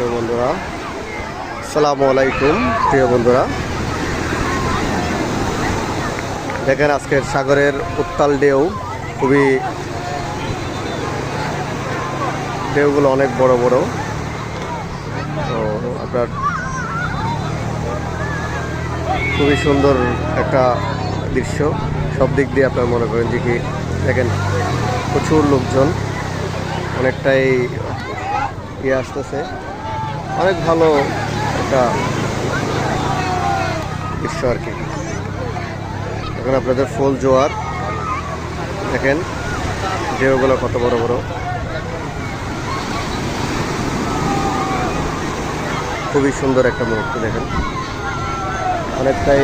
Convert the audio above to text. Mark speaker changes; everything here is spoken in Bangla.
Speaker 1: প্রিয় বন্ধুরা, আসসালামু আলাইকুম। প্রিয় বন্ধুরা, দেখেন আজকের সাগরের উত্তাল ঢেউ, খুবই ঢেউগুলো অনেক বড় বড়। তো আপনার খুবই সুন্দর একটা দৃশ্য, সব দিক দিয়ে আপনার মনে করেন যে কি দেখেন প্রচুর লোকজন, অনেকটাই আসতেছে, অনেক ভালো একটা দৃশ্য আর কি। এখন আপনাদের ফুল জোয়ার দেখেন, ঢেউগুলো কত বড় বড়, খুবই সুন্দর একটা মুহূর্ত। দেখেন অনেকটাই